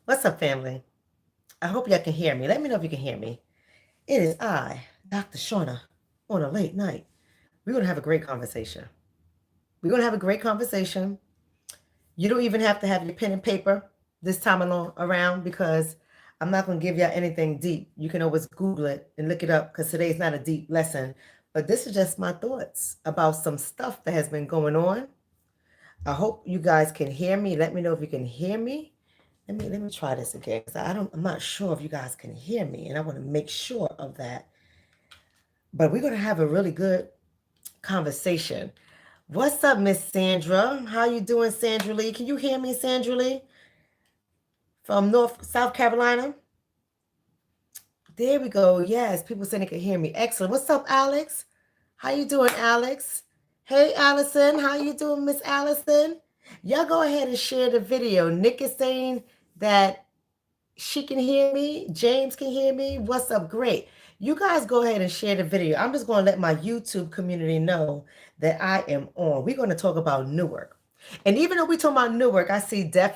What's up, family? I hope y'all can hear me. Let me know if you can hear me. It is I, Dr. Shonna, on a late night. We're going to have a great conversation. We're going to have a great conversation. You don't even have to have your pen and paper this time around because I'm not going to give y'all anything deep. You can always Google it and look it up because today's not a deep lesson. But this is just my thoughts about some stuff that has been going on. I hope you guys can hear me. Let me know if you can hear me. Let me try this again because I'm not sure if you guys can hear me, and I want to make sure of that. But we're gonna have a really good conversation. What's up, Miss Sandra? How you doing, Sandra Lee? Can you hear me, Sandra Lee? From South Carolina? There we go. Yes, people saying they can hear me. Excellent. What's up, Alex? How you doing, Alex? Hey, Allison. How you doing, Miss Allison? Y'all go ahead and share the video. Nick is saying that she can hear me. James can hear me. What's up? Great. You guys go ahead and share the video. I'm just going to let my YouTube community know that I am on. We're going to talk about Newark. And even though we talk about Newark, I see Def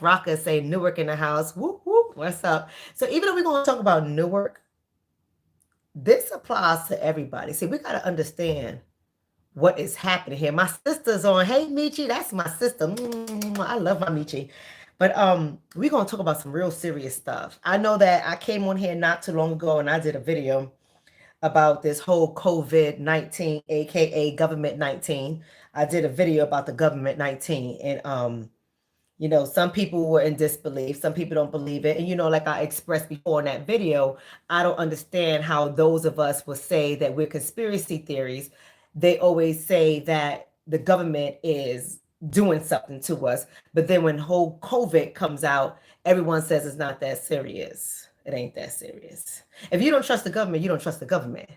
Rocka say Newark in the house. Whoop, whoop. What's up? So even though we're going to talk about Newark, this applies to everybody. See, we got to understand what is happening here. My sister's on. Hey, Michi, that's my sister. I love my Michi. But we're going to talk about some real serious stuff. I know that I came on here not too long ago and I did a video about this whole COVID-19, aka government 19. I did a video about the government 19 and you know, some people were in disbelief, some people don't believe it. And you know, like I expressed before in that video, I don't understand how those of us will say that we're conspiracy theories. They always say that the government is doing something to us, but then when whole COVID comes out, everyone says it's not that serious. It ain't that serious. If you don't trust the government, you don't trust the government.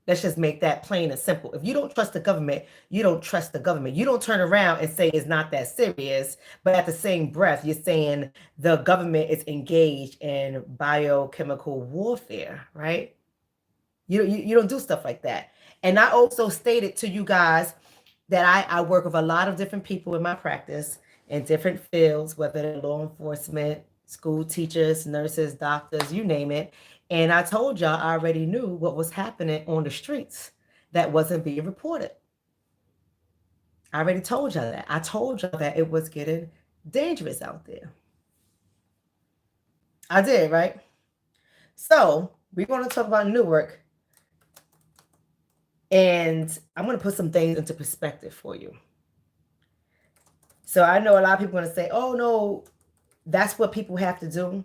Let's just make that plain and simple. If you don't trust the government, you don't trust the government. You don't turn around and say it's not that serious, but at the same breath, you're saying the government is engaged in biochemical warfare, right? You don't do stuff like that. And I also stated to you guys that I work with a lot of different people in my practice in different fields, whether they're law enforcement, school teachers, nurses, doctors, you name it. And I told y'all I already knew what was happening on the streets that wasn't being reported. I already told y'all that. I told y'all that it was getting dangerous out there. I did, right? So we're going to talk about Newark. And I'm going to put some things into perspective for you. So I know a lot of people are going to say, oh, no, that's what people have to do.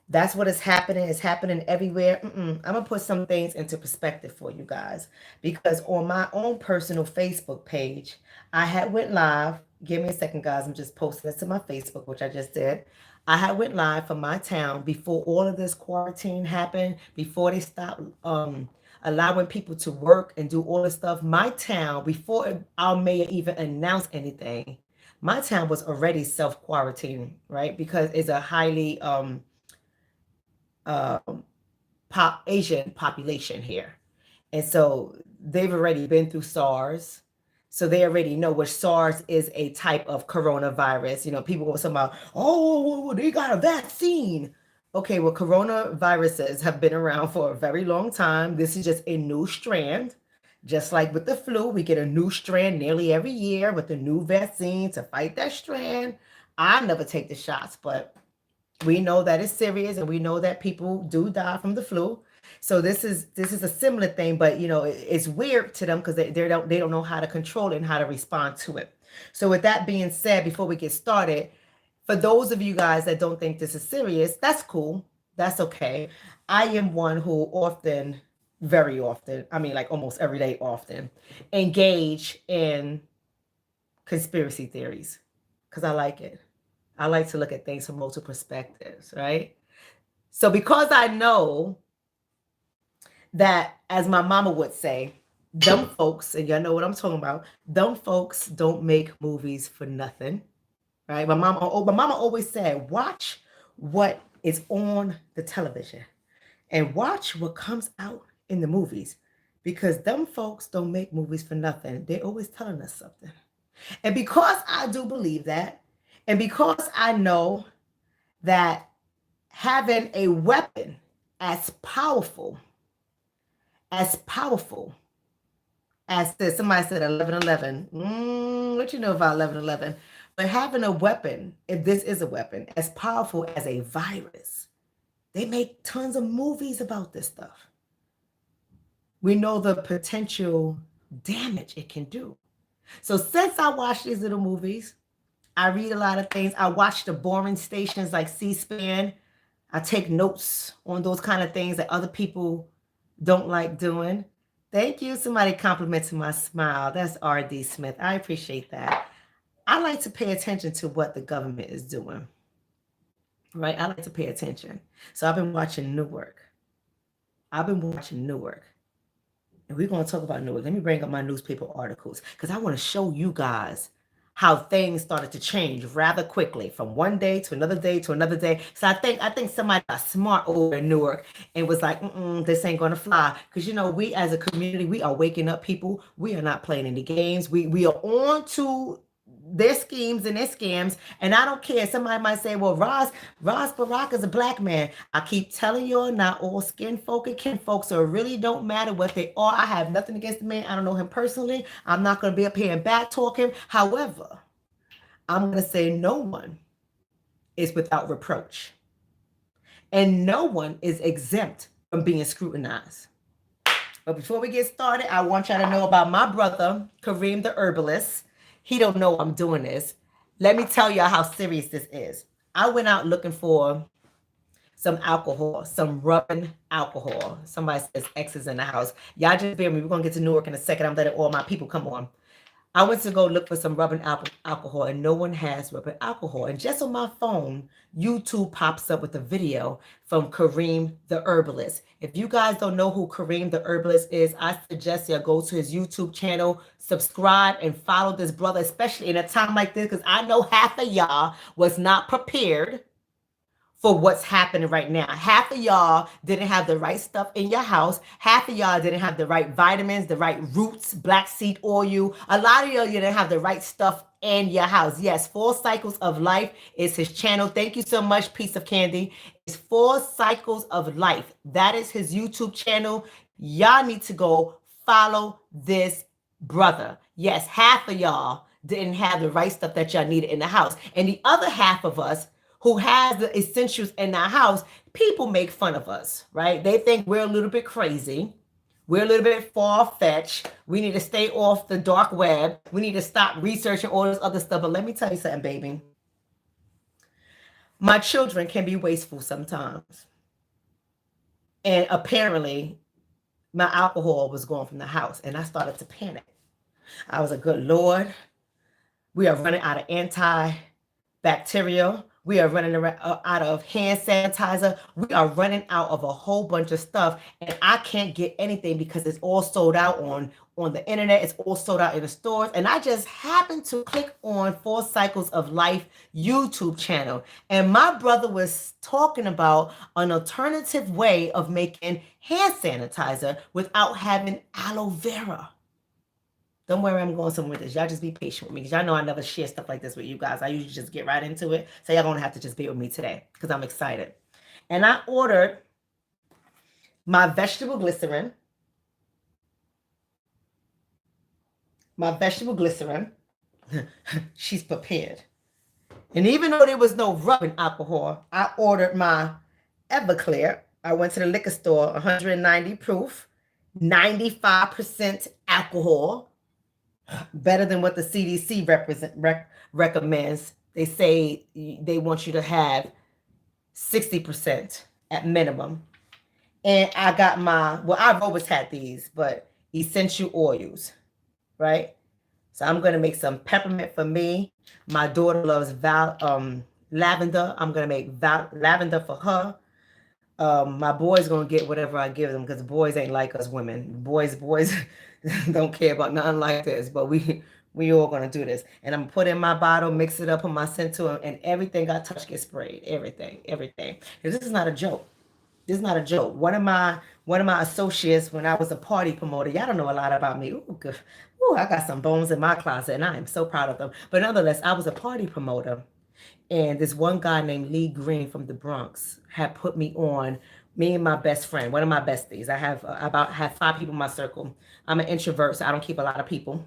That's what is happening. It's happening everywhere. I'm going to put some things into perspective for you guys. Because on my own personal Facebook page, I had went live. Give me a second, guys. I'm just posting this to my Facebook, which I just did. I had went live from my town before all of this quarantine happened, before they stopped allowing people to work and do all this stuff. My town, before our mayor even announced anything, my town was already self-quarantining, right? Because it's a highly Asian population here. And so they've already been through SARS. So they already know, which SARS is a type of coronavirus. You know, people were talking about, oh, they got a vaccine. Okay, well, coronaviruses have been around for a very long time. This is just a new strand. Just like with the flu, we get a new strand nearly every year with a new vaccine to fight that strand. I never take the shots, but we know that it's serious and we know that people do die from the flu. So this is a similar thing, but you know, it's weird to them because they don't know how to control it and how to respond to it. So with that being said, before we get started, for those of you guys that don't think this is serious, that's cool. That's okay. I am one who often, very often, I mean like almost every day often, engage in conspiracy theories because I like it. I like to look at things from multiple perspectives, right? So because I know that, as my mama would say, dumb folks, and y'all know what I'm talking about, dumb folks don't make movies for nothing, right? My mama always said, watch what is on the television and watch what comes out in the movies because dumb folks don't make movies for nothing. They're always telling us something. And because I do believe that, and because I know that having a weapon as powerful, as powerful as this, somebody said 1111. What you know about 1111? But having a weapon, if this is a weapon, as powerful as a virus, they make tons of movies about this stuff. We know the potential damage it can do. So since I watch these little movies, I read a lot of things. I watch the boring stations like C-SPAN. I take notes on those kind of things that other people don't like doing. Thank you. Somebody complimented my smile. That's R.D. Smith. I appreciate that. I like to pay attention to what the government is doing. Right? I like to pay attention. So I've been watching Newark. And we're going to talk about Newark. Let me bring up my newspaper articles because I want to show you guys how things started to change rather quickly from one day to another day to another day. So I think somebody got smart over in Newark and was like, this ain't gonna fly. Because we as a community, we are waking up people. We are not playing any games. We are on to their schemes and their scams. And I don't care. Somebody might say, well, Ross Baraka is a black man. I keep telling you, not all skin folk and kin folks, so it really don't matter what they are. I have nothing against the man. I don't know him personally. I'm not going to be up here and back talk him. However, I'm going to say no one is without reproach. And no one is exempt from being scrutinized. But before we get started, I want y'all to know about my brother, Kareem the herbalist. He don't know I'm doing this. Let me tell y'all how serious this is. I went out looking for some alcohol, some rubbing alcohol. Somebody says X is in the house. Y'all just bear with me. We're going to get to Newark in a second. I'm letting all my people come on. I went to go look for some rubbing alcohol, and no one has rubbing alcohol. And just on my phone, YouTube pops up with a video from Kareem the herbalist. If you guys don't know who Kareem the herbalist is, I suggest you go to his YouTube channel, subscribe, and follow this brother, especially in a time like this, because I know half of y'all was not prepared for what's happening right now. Half of y'all didn't have the right stuff in your house. Half of y'all didn't have the right vitamins, the right roots, black seed oil. A lot of y'all didn't have the right stuff in your house. Yes, 4 Cycles of Life is his channel. Thank you so much, Piece of Candy. It's 4 Cycles of Life. That is his YouTube channel. Y'all need to go follow this brother. Yes, half of y'all didn't have the right stuff that y'all needed in the house. And the other half of us who has the essentials in our house, people make fun of us, right? They think we're a little bit crazy. We're a little bit far-fetched. We need to stay off the dark web. We need to stop researching all this other stuff. But let me tell you something, baby. My children can be wasteful sometimes. And apparently, my alcohol was gone from the house, and I started to panic. I was like, good Lord, we are running out of antibacterial. We are running out of hand sanitizer. We are running out of a whole bunch of stuff. And I can't get anything because it's all sold out on the internet. It's all sold out in the stores. And I just happened to click on 4 Cycles of Life YouTube channel. And my brother was talking about an alternative way of making hand sanitizer without having aloe vera. Don't worry, I'm going somewhere with this. Y'all just be patient with me because y'all know I never share stuff like this with you guys. I usually just get right into it. So y'all going to have to just be with me today because I'm excited. And I ordered my vegetable glycerin. She's prepared. And even though there was no rubbing alcohol, I ordered my Everclear. I went to the liquor store, 190 proof, 95% alcohol. Better than what the CDC recommends. They say they want you to have 60% at minimum. And I got I've always had these, but essential oils, right? So I'm going to make some peppermint for me. My daughter loves lavender. I'm going to make lavender for her. My boys going to get whatever I give them because boys ain't like us women. Boys don't care about nothing like this, but we all gonna do this. And I'm gonna put in my bottle, mix it up, put my scent to it, and everything I touch gets sprayed. Everything. This is not a joke. This is not a joke. One of my associates when I was a party promoter, y'all don't know a lot about me. Ooh, good. Ooh, I got some bones in my closet and I am so proud of them. But nonetheless, I was a party promoter. And this one guy named Lee Green from the Bronx had put me on, me and my best friend, one of my besties. I have 5 people in my circle. I'm an introvert, so I don't keep a lot of people.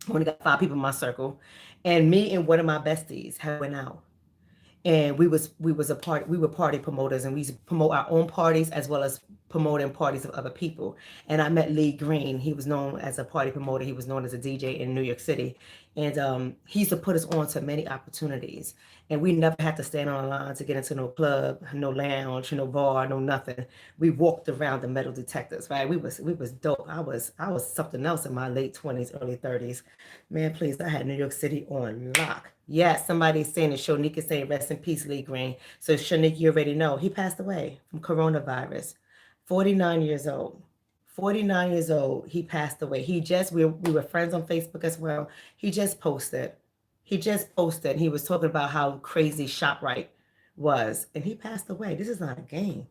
I only got 5 people in my circle. And me and one of my besties had went out, and we were party promoters, and we used to promote our own parties as well as promoting parties of other people. And I met Lee Green. He was known as a party promoter. He was known as a DJ in New York City. And he used to put us on to many opportunities. And we never had to stand on a line to get into no club, no lounge, no bar, no nothing. We walked around the metal detectors, right? We was dope. I was something else in my late 20s, early 30s. Man, please, I had New York City on lock. Yes, somebody's saying it. Shonika saying rest in peace, Lee Green. So Shonika, you already know he passed away from coronavirus. 49 years old. 49 years old. He passed away. We were friends on Facebook as well. He just posted. He was talking about how crazy ShopRite was. And he passed away. This is not a game.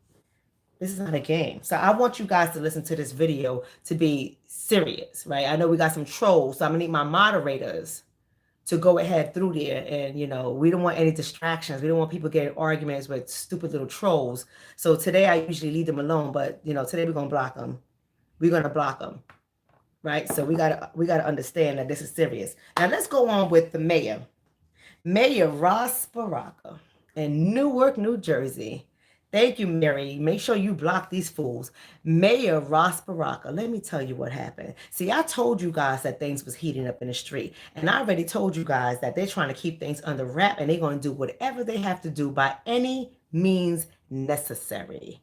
This is not a game. So I want you guys to listen to this video to be serious, right? I know we got some trolls, so I'm gonna need my moderators to go ahead through there. And we don't want any distractions. We don't want people getting arguments with stupid little trolls. So today I usually leave them alone, but today we're gonna block them. We're gonna block them, right? So we gotta understand that this is serious. Now let's go on with the Mayor Ross Baraka in Newark, New Jersey. Thank you, Mary. Make sure you block these fools. Mayor Ross Baraka, let me tell you what happened. See, I told you guys that things was heating up in the street. And I already told you guys that they're trying to keep things under wrap, and they're going to do whatever they have to do by any means necessary.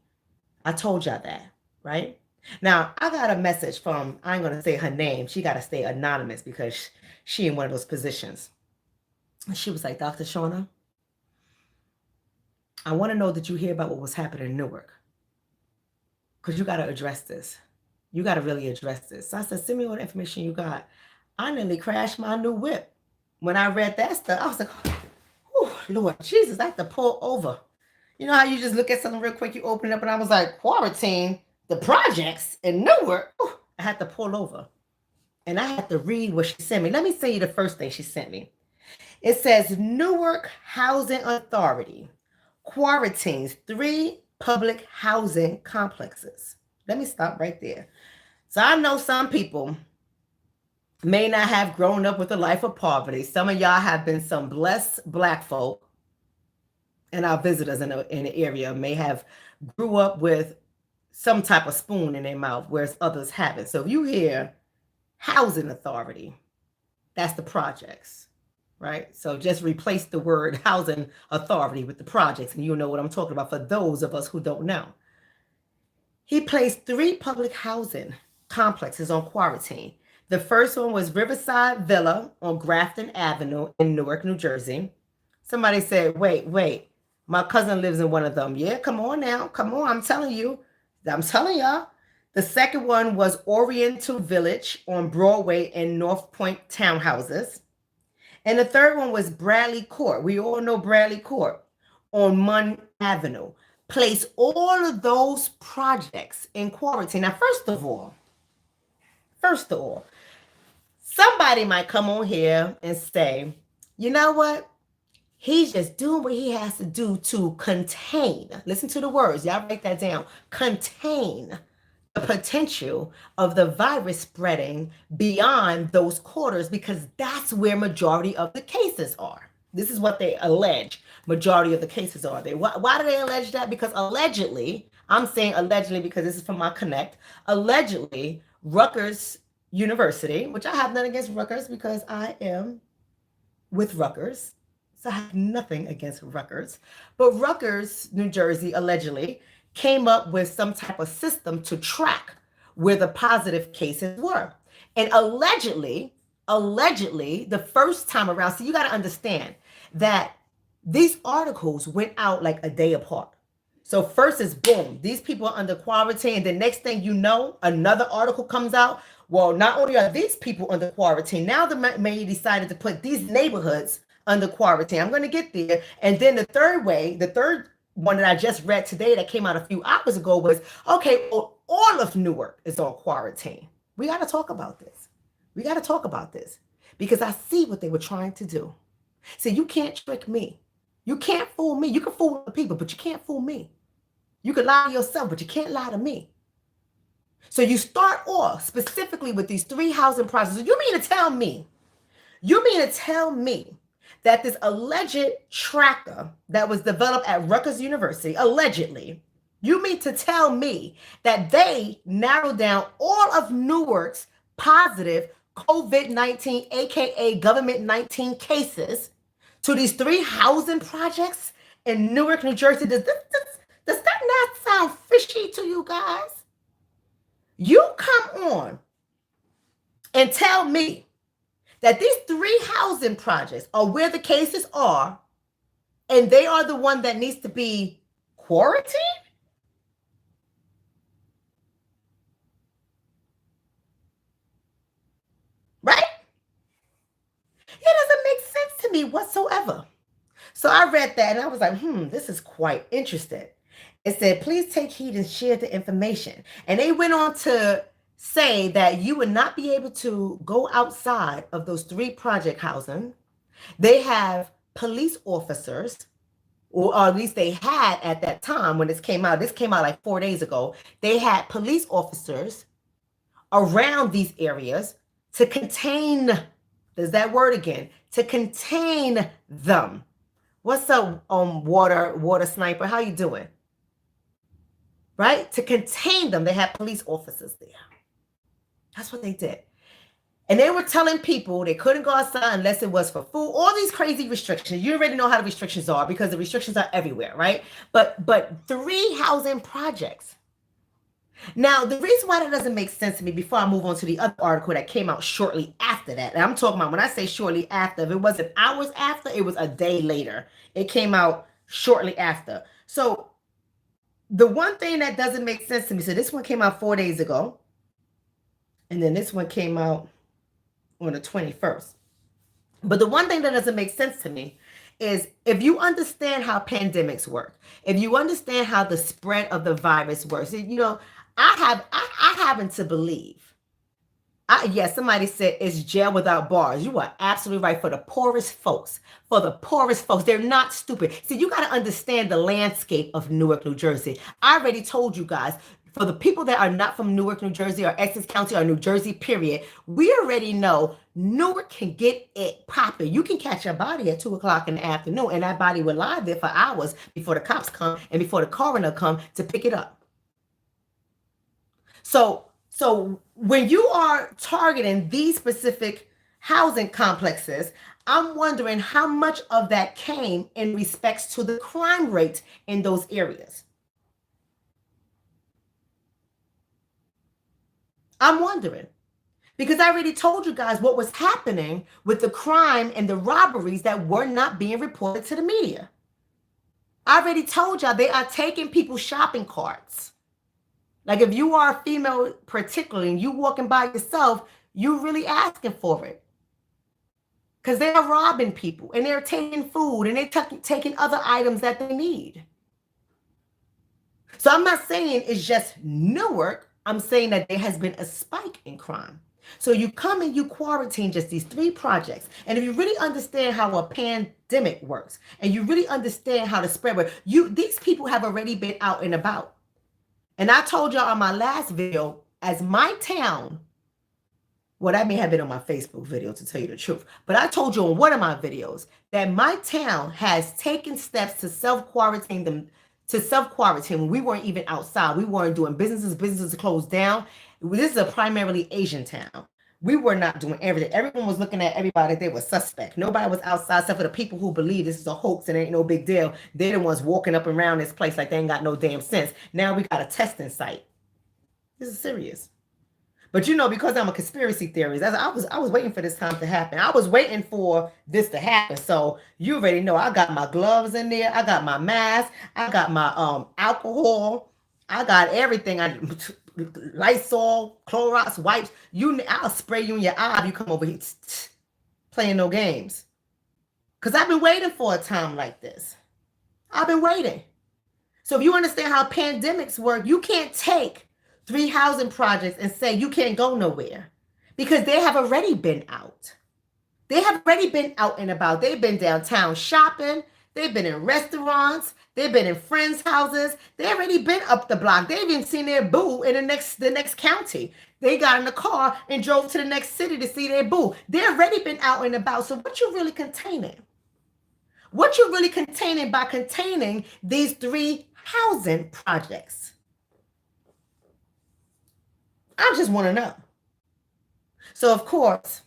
I told y'all that, right? Now, I got a message from, I ain't going to say her name. She got to stay anonymous because she in one of those positions. She was like, Dr. Shonna, I want to know that you hear about what was happening in Newark. Because you got to address this. You got to really address this. So I said, send me all the information you got. I nearly crashed my new whip. When I read that stuff, I was like, oh, Lord Jesus, I have to pull over. You know how you just look at something real quick, you open it up, and I was like, quarantine, the projects in Newark. Ooh, I had to pull over. And I had to read what she sent me. Let me tell you the first thing she sent me. It says, Newark Housing Authority quarantines 3 public housing complexes. Let me stop right there. So I know some people may not have grown up with a life of poverty. Some of y'all have been some blessed Black folk, and our visitors in the area may have grew up with some type of spoon in their mouth, whereas others haven't. So if you hear housing authority, that's the projects. Right? So just replace the word housing authority with the projects, and you'll know what I'm talking about for those of us who don't know. He placed 3 public housing complexes on quarantine. The first one was Riverside Villa on Grafton Avenue in Newark, New Jersey. Somebody said, wait, my cousin lives in one of them. Yeah, come on now. Come on, I'm telling y'all. The second one was Oriental Village on Broadway in North Point Townhouses. And the third one was Bradley Court. We all know Bradley Court on Munn Avenue. Place all of those projects in quarantine. Now, first of all, somebody might come on here and say, you know what? He's just doing what he has to do to contain. Listen to the words. Y'all write that down. Contain the potential of the virus spreading beyond those quarters, because that's where majority of the cases are. This is what they allege majority of the cases are. Why do they allege that? Because allegedly, I'm saying allegedly because this is from my Connect, allegedly Rutgers University, which I have nothing against Rutgers because I am with Rutgers. So I have nothing against Rutgers. But Rutgers, New Jersey, allegedly came up with some type of system to track where the positive cases were. And allegedly, the first time around, so you got to understand that these articles went out like a day apart. So first is boom, these people are under quarantine. The next thing you know, another article comes out. Well, not only are these people under quarantine, now the mayor decided to put these neighborhoods under quarantine. I'm going to get there. And then the third one that I just read today that came out a few hours ago was, okay, well, all of Newark is on quarantine. We got to talk about this. We got to talk about this because I see what they were trying to do. See, you can't trick me. You can't fool me. You can fool the people, but you can't fool me. You can lie to yourself, but you can't lie to me. So you start off specifically with these 3 housing projects. You mean to tell me that this alleged tracker that was developed at Rutgers University, allegedly, you mean to tell me that they narrowed down all of Newark's positive COVID-19, aka government 19 cases to these 3 housing projects in Newark, New Jersey? Does that not sound fishy to you guys? You come on and tell me that these 3 housing projects are where the cases are, and they are the one that needs to be quarantined? Right? It doesn't make sense to me whatsoever. So I read that and I was like, this is quite interesting. It said, please take heed and share the information. And they went on to say that you would not be able to go outside of those 3 project housing. They have police officers, or at least they had at that time when this came out. This came out like 4 days ago. They had police officers around these areas to contain, there's that word again, to contain them. What's up, water sniper? How you doing? Right? To contain them, they had police officers there. That's what they did. And they were telling people they couldn't go outside unless it was for food. All these crazy restrictions. You already know how the restrictions are because the restrictions are everywhere, right? But 3 housing projects. Now, the reason why that doesn't make sense to me, before I move on to the other article that came out shortly after that, and I'm talking about when I say shortly after, if it wasn't hours after, it was a day later. It came out shortly after. So the one thing that doesn't make sense to me, so this one came out 4 days ago, and then this one came out on the 21st. But the one thing that doesn't make sense to me is, if you understand how pandemics work, if you understand how the spread of the virus works, I happen to believe. Yes, somebody said it's jail without bars. You are absolutely right. For the poorest folks, they're not stupid. See, you got to understand the landscape of Newark, New Jersey. I already told you guys. For the people that are not from Newark, New Jersey, or Essex County, or New Jersey, period, we already know Newark can get it popping. You can catch a body at 2 o'clock in the afternoon, and that body will lie there for hours before the cops come and before the coroner come to pick it up. So when you are targeting these specific housing complexes, I'm wondering how much of that came in respects to the crime rate in those areas. I'm wondering, because I already told you guys what was happening with the crime and the robberies that were not being reported to the media. I already told y'all they are taking people's shopping carts. Like, if you are a female particularly and you walking by yourself, you're really asking for it. Because they are robbing people and they're taking food and they're taking other items that they need. So I'm not saying it's just Newark. I'm saying that there has been a spike in crime. So you come and you quarantine just these 3 projects. And if you really understand how a pandemic works, and you really understand how the spread works, these people have already been out and about. And I told y'all on my last video, as my town, well, that may have been on my Facebook video, to tell you the truth, but I told you on one of my videos that my town has taken steps to self-quarantine them, when we weren't even outside. We weren't doing businesses closed down. This is a primarily Asian town. We were not doing everything. Everyone was looking at everybody. They were suspect. Nobody was outside except for the people who believe this is a hoax and ain't no big deal. They're the ones walking up around this place like they ain't got no damn sense. Now we got a testing site. This is serious. But because I'm a conspiracy theorist, I was waiting for this time to happen. I was waiting for this to happen. So you already know I got my gloves in there. I got my mask. I got my alcohol. I got everything. Lysol, Clorox wipes. I'll spray you in your eye if you come over here playing no games. Because I've been waiting for a time like this. I've been waiting. So if you understand how pandemics work, you can't take 3 housing projects and say you can't go nowhere because they have already been out. They have already been out and about. They've been downtown shopping. They've been in restaurants. They've been in friends' houses. They've already been up the block. They've even seen their boo in the next county. They got in the car and drove to the next city to see their boo. They've already been out and about. So what you really containing? What you're really containing by containing these 3 housing projects? I just want to know. So of course,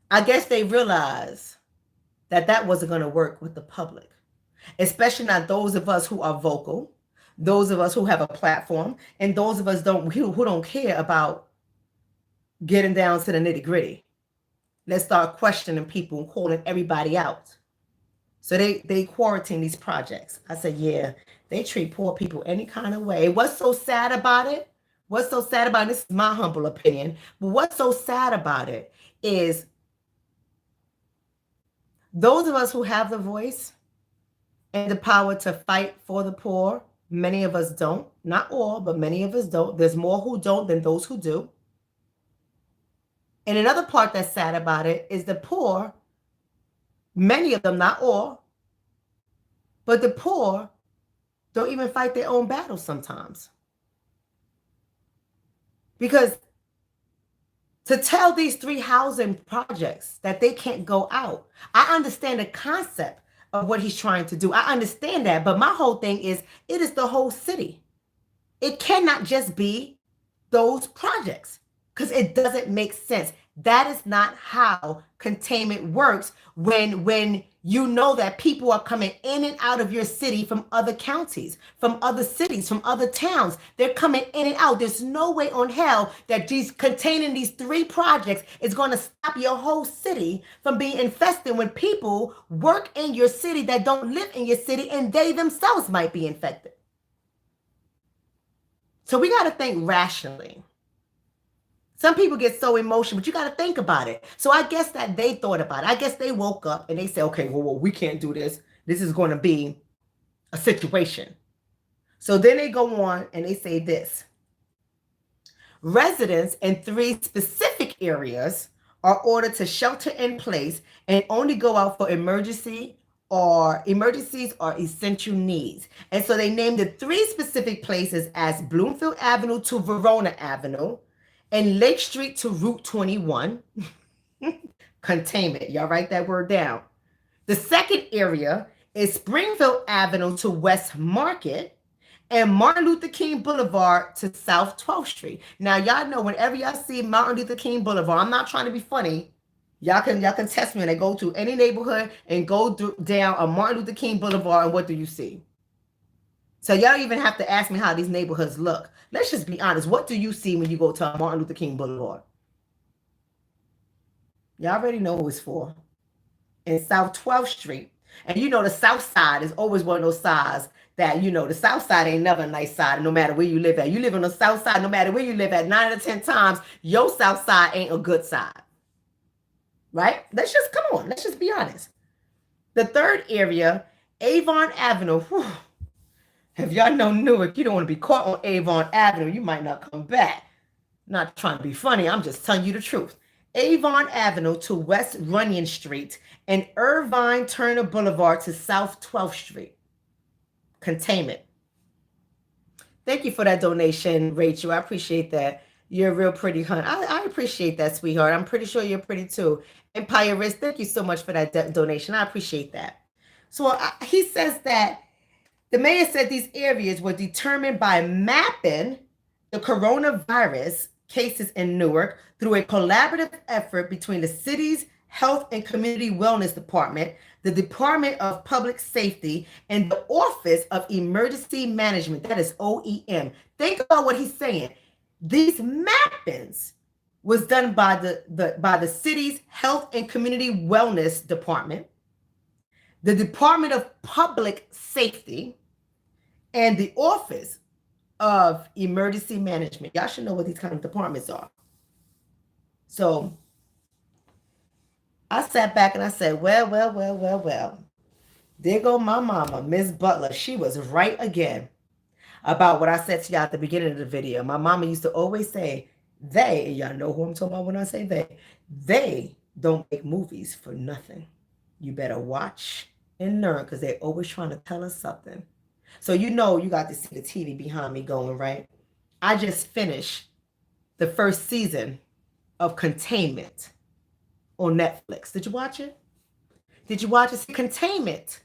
I guess they realized that that wasn't going to work with the public, especially not those of us who are vocal, those of us who have a platform, and those of us who don't care about getting down to the nitty gritty. Let's start questioning people and calling everybody out. So they quarantine these projects. I said, yeah, they treat poor people any kind of way. What's so sad about it? What's so sad about it? This is my humble opinion. But what's so sad about it is those of us who have the voice and the power to fight for the poor, many of us don't. Not all, but many of us don't. There's more who don't than those who do. And another part that's sad about it is the poor, many of them, not all, but the poor don't even fight their own battles sometimes. Because to tell these 3 housing projects that they can't go out, I understand the concept of what he's trying to do. I understand that, but my whole thing is it is the whole city. It cannot just be those projects because it doesn't make sense. That is not how containment works when you know that people are coming in and out of your city from other counties, from other cities, from other towns. They're coming in and out. There's no way on hell that containing these 3 projects is going to stop your whole city from being infested when people work in your city that don't live in your city and they themselves might be infected. So we got to think rationally. Some people get so emotional, but you got to think about it. So I guess that they thought about it. I guess they woke up and they said, okay, well, we can't do this. This is going to be a situation. So then they go on and they say this. Residents in 3 specific areas are ordered to shelter in place and only go out for emergencies or essential needs. And so they named the 3 specific places as Bloomfield Avenue to Verona Avenue, and Lake Street to Route 21. Containment. Y'all write that word down. The second area is Springfield Avenue to West Market and Martin Luther King Boulevard to South 12th Street. Now, y'all know whenever y'all see Martin Luther King Boulevard, I'm not trying to be funny. Y'all can test me and go to any neighborhood and go down a Martin Luther King Boulevard, and what do you see? So y'all don't even have to ask me how these neighborhoods look. Let's just be honest. What do you see when you go to Martin Luther King Boulevard? Y'all already know who it's for. In South 12th Street. And you know the South Side is always one of those sides that, you know, the South Side ain't never a nice side no matter where you live at. You live on the South Side, no matter where you live at, 9 out of 10 times, your South Side ain't a good side. Right? Let's just be honest. The third area, Avon Avenue. Whew. If y'all know Newark, you don't want to be caught on Avon Avenue. You might not come back. Not trying to be funny. I'm just telling you the truth. Avon Avenue to West Runyon Street and Irvine Turner Boulevard to South 12th Street. Containment. Thank you for that donation, Rachel. I appreciate that. You're real pretty, hon. I appreciate that, sweetheart. I'm pretty sure you're pretty too. Empire Risk, thank you so much for that donation. I appreciate that. So he says that the mayor said these areas were determined by mapping the coronavirus cases in Newark through a collaborative effort between the city's Health and Community Wellness Department, the Department of Public Safety, and the Office of Emergency Management. That is OEM. Think about what he's saying. These mappings was done by the city's Health and Community Wellness Department, the Department of Public Safety, and the Office of Emergency Management. Y'all should know what these kind of departments are. So I sat back and I said, well. There go my mama, Miss Butler. She was right again about what I said to y'all at the beginning of the video. My mama used to always say, and y'all know who I'm talking about when I say they don't make movies for nothing. You better watch and learn because they're always trying to tell us something. So you know you got to see the TV behind me going, right? I just finished the first season of Containment on Netflix. Did you watch it? Did you watch it? Containment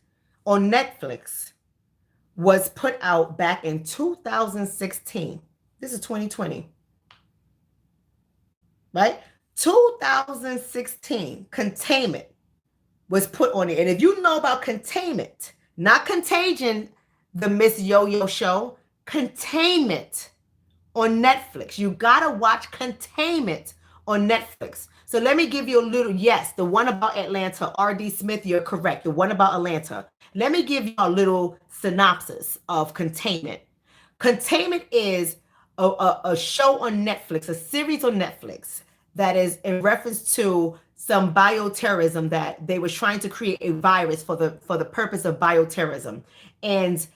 on Netflix was put out back in 2016. This is 2020, right? 2016, Containment was put on it. And if you know about Containment, not Contagion, the Miss Yo-Yo show, Containment on Netflix. You gotta watch Containment on Netflix. So let me give you a little, yes, the one about Atlanta, R.D. Smith, you're correct. The one about Atlanta. Let me give you a little synopsis of Containment. Containment is a show on Netflix, a series on Netflix that is in reference to some bioterrorism, that they were trying to create a virus for the purpose of bioterrorism. And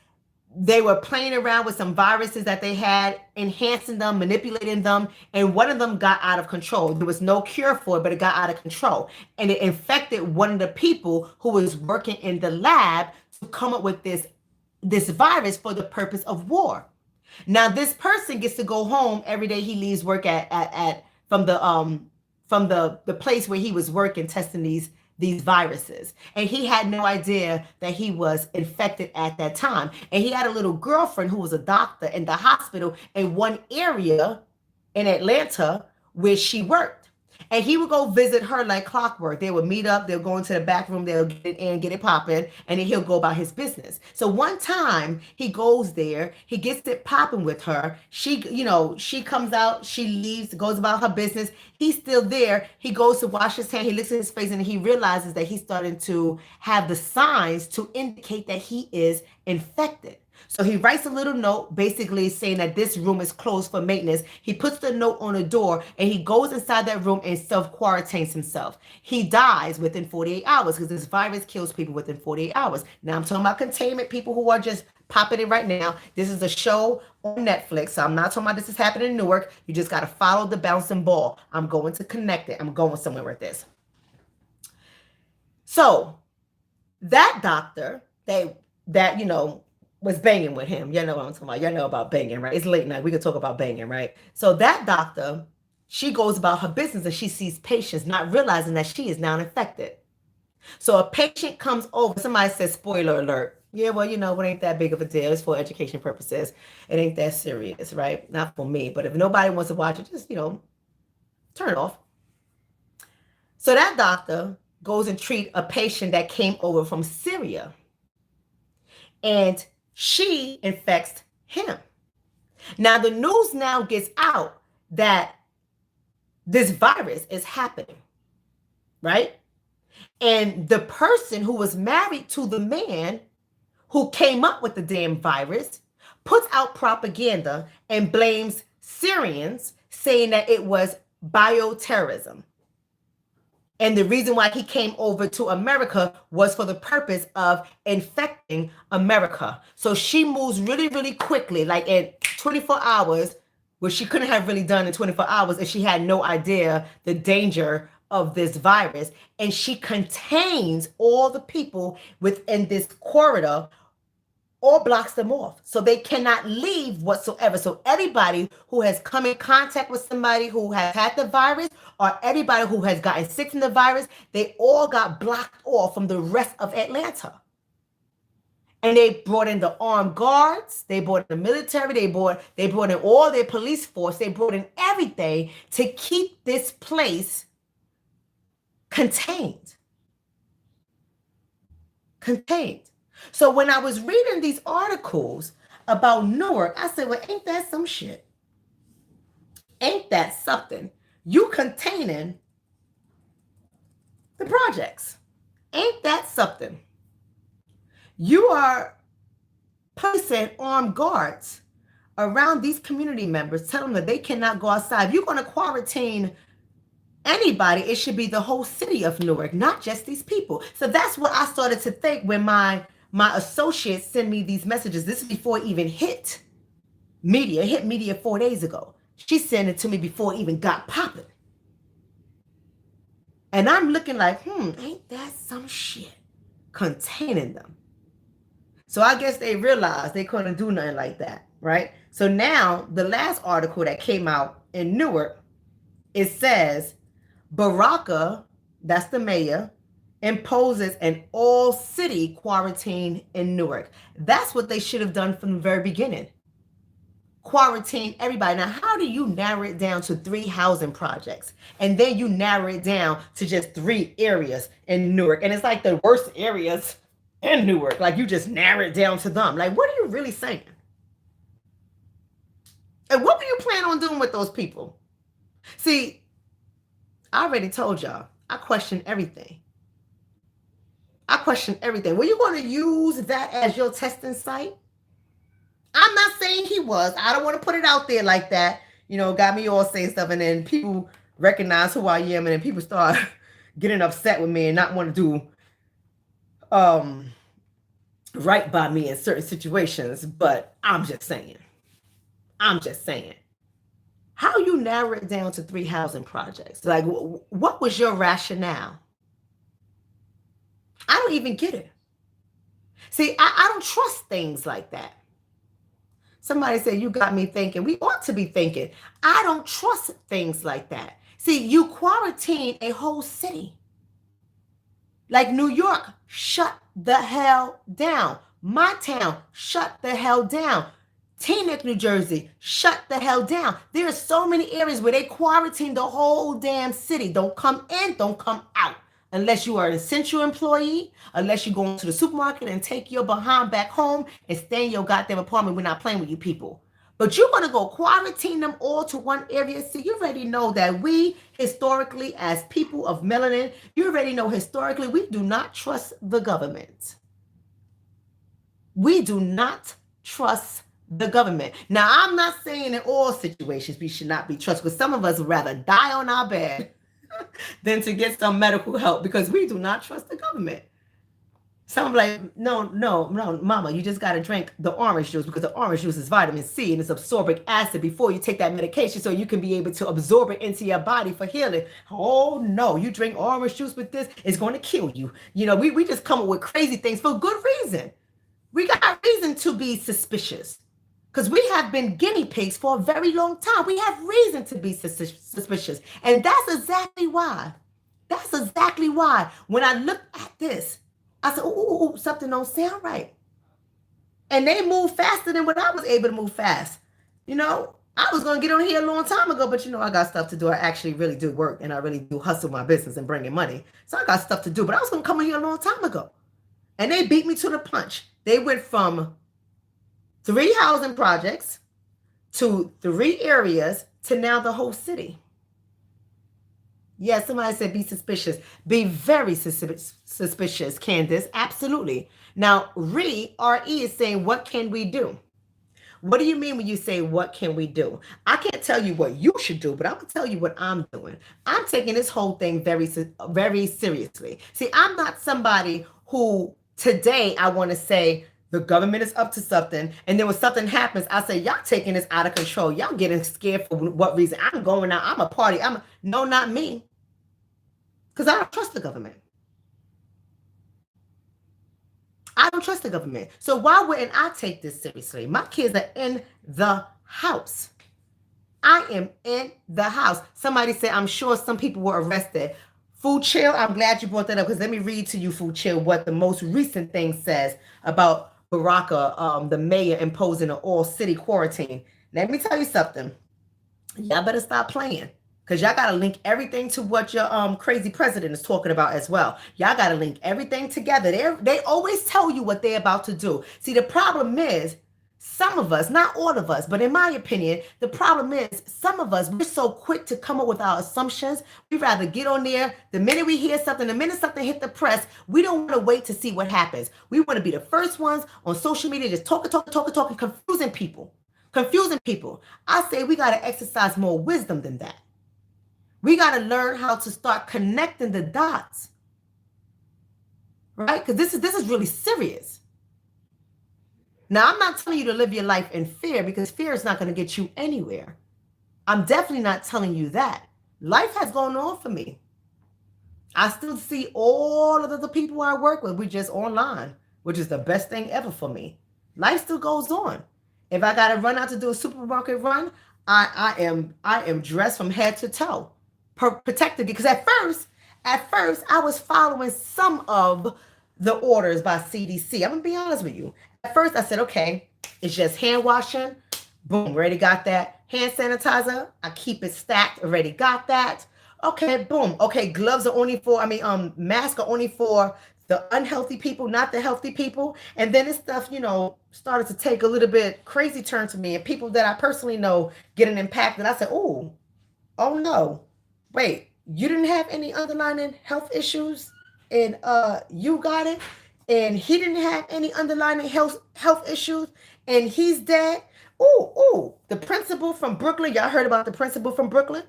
they were playing around with some viruses that they had, enhancing them, manipulating them, and one of them got out of control. There was no cure for it, but it got out of control. And it infected one of the people who was working in the lab to come up with this virus for the purpose of war. Now, this person gets to go home every day he leaves work from the place where he was working, testing these viruses. And he had no idea that he was infected at that time. And he had a little girlfriend who was a doctor in the hospital in one area in Atlanta where she worked. And he would go visit her like clockwork. They would meet up, they'll go into the back room, they'll get it in, get it popping, and then he'll go about his business. So one time he goes there, he gets it popping with her. She comes out, she leaves, goes about her business. He's still there. He goes to wash his hand, he looks at his face, and he realizes that he's starting to have the signs to indicate that he is infected. So he writes a little note basically saying that this room is closed for maintenance. He puts the note on the door and he goes inside that room and self-quarantines himself. He dies within 48 hours because this virus kills people within 48 hours. Now I'm talking about Containment, people who are just popping in right now. This is a show on Netflix. So I'm not talking about this is happening in Newark. You just got to follow the bouncing ball. I'm going to connect it. I'm going somewhere with this. So that doctor, was banging with him. You know what I'm talking about. Y'all know about banging, right? It's late night. We could talk about banging, right? So that doctor, she goes about her business and she sees patients, not realizing that she is now infected. So a patient comes over. Somebody says, spoiler alert. Yeah, well, it ain't that big of a deal. It's for education purposes. It ain't that serious, right? Not for me. But if nobody wants to watch it, just, turn it off. So that doctor goes and treats a patient that came over from Syria. And she infects him. Now, the news now gets out that this virus is happening, right? And the person who was married to the man who came up with the damn virus puts out propaganda and blames Syrians, saying that it was bioterrorism. And the reason why he came over to America was for the purpose of infecting America. So she moves really, really quickly, like in 24 hours, which she couldn't have really done in 24 hours if she had no idea the danger of this virus. And she contains all the people within this corridor or blocks them off. So they cannot leave whatsoever. So everybody who has come in contact with somebody who has had the virus or everybody who has gotten sick from the virus, they all got blocked off from the rest of Atlanta. And they brought in the armed guards, they brought in the military, they brought in all their police force, they brought in everything to keep this place contained. So when I was reading these articles about Newark, I said, well, ain't that some shit? Ain't that something? You containing the projects. Ain't that something? You are placing armed guards around these community members, telling them that they cannot go outside. You're going to quarantine anybody, it should be the whole city of Newark, not just these people. So that's what I started to think when my associates send me these messages. This is before it even hit media. It hit media 4 days ago. She sent it to me before it even got popping. And I'm looking like, ain't that some shit containing them? So I guess they realized they couldn't do nothing like that, right? So now the last article that came out in Newark, it says Baraka, that's the mayor, imposes an all-city quarantine in Newark. That's what they should have done from the very beginning. Quarantine everybody. Now, how do you narrow it down to 3 housing projects? And then you narrow it down to just 3 areas in Newark. And it's like the worst areas in Newark. Like you just narrow it down to them. Like, what are you really saying? And what were you planning on doing with those people? See, I already told y'all, I question everything. I question everything. Were you going to use that as your testing site? I'm not saying he was. I don't want to put it out there like that. Got me all saying stuff, and then people recognize who I am, and then people start getting upset with me and not want to do right by me in certain situations. But I'm just saying. How you narrow it down to 3 housing projects? Like, what was your rationale? I don't even get it. See, I don't trust things like that. Somebody said, you got me thinking. We ought to be thinking. I don't trust things like that. See, you quarantine a whole city. Like New York, shut the hell down. My town, shut the hell down. Teaneck, New Jersey, shut the hell down. There are so many areas where they quarantine the whole damn city. Don't come in, don't come out. Unless you are an essential employee, unless you go into the supermarket and take your behind back home and stay in your goddamn apartment. We're not playing with you people. But you're going to go quarantine them all to one area. See, you already know that we historically, as people of melanin, you already know historically, we do not trust the government. We do not trust the government. Now, I'm not saying in all situations we should not be trusted, because some of us would rather die on our bed than to get some medical help, because we do not trust the government. Some like, no, mama, you just got to drink the orange juice, because the orange juice is vitamin C and it's absorbic acid before you take that medication, so you can be able to absorb it into your body for healing. Oh no, you drink orange juice with this, it's going to kill you. We just come up with crazy things for good reason. We got reason to be suspicious, because we have been guinea pigs for a very long time. We have reason to be suspicious. And that's exactly why. When I look at this, I said, ooh, something don't sound right. And they move faster than what I was able to move fast. I was going to get on here a long time ago, but I got stuff to do. I actually really do work, and I really do hustle my business and bring in money. So I got stuff to do, but I was going to come on here a long time ago. And they beat me to the punch. They went from 3 housing projects to 3 areas to now the whole city. Yeah, somebody said be suspicious. Be very suspicious, Candace. Absolutely. Now, R-E is saying, what can we do? What do you mean when you say, what can we do? I can't tell you what you should do, but I'm going to tell you what I'm doing. I'm taking this whole thing very, very seriously. See, I'm not somebody who today I want to say, the government is up to something, and then when something happens, I say, y'all taking this out of control. Y'all getting scared for what reason? I'm going out. I'm a party. No, not me. Because I don't trust the government. I don't trust the government. So why wouldn't I take this seriously? My kids are in the house. I am in the house. Somebody said, I'm sure some people were arrested. Food Chill, I'm glad you brought that up, because let me read to you, Food Chill, what the most recent thing says about Baraka, the mayor imposing an all-city quarantine. Let me tell you something. Y'all better stop playing, because y'all got to link everything to what your crazy president is talking about as well. Y'all got to link everything together. They always tell you what they're about to do. See, the problem is, some of us, not all of us, but in my opinion, the problem is some of us, we're so quick to come up with our assumptions. We'd rather get on there. The minute we hear something, the minute something hit the press, we don't want to wait to see what happens. We want to be the first ones on social media, just talking, confusing people. I say we got to exercise more wisdom than that. We got to learn how to start connecting the dots, right? Because this is really serious. Now, I'm not telling you to live your life in fear, because fear is not going to get you anywhere. I'm definitely not telling you that. Life has gone on for me. I still see all of the people I work with. We're just online, which is the best thing ever for me. Life still goes on. If I got to run out to do a supermarket run, I am dressed from head to toe, protected, because at first I was following some of the orders by CDC. I'm gonna be honest with you. At first I said, okay, it's just hand washing. Boom, already got that. Hand sanitizer, I keep it stacked, already got that. Okay, boom. Okay, gloves are only for, masks are only for the unhealthy people, not the healthy people. And then this stuff, started to take a little bit crazy turn to me, and people that I personally know getting impacted. I said, oh no, wait, you didn't have any underlying health issues, and you got it, and he didn't have any underlying health issues, and he's dead. Oh, the principal from Brooklyn. Y'all heard about the principal from Brooklyn?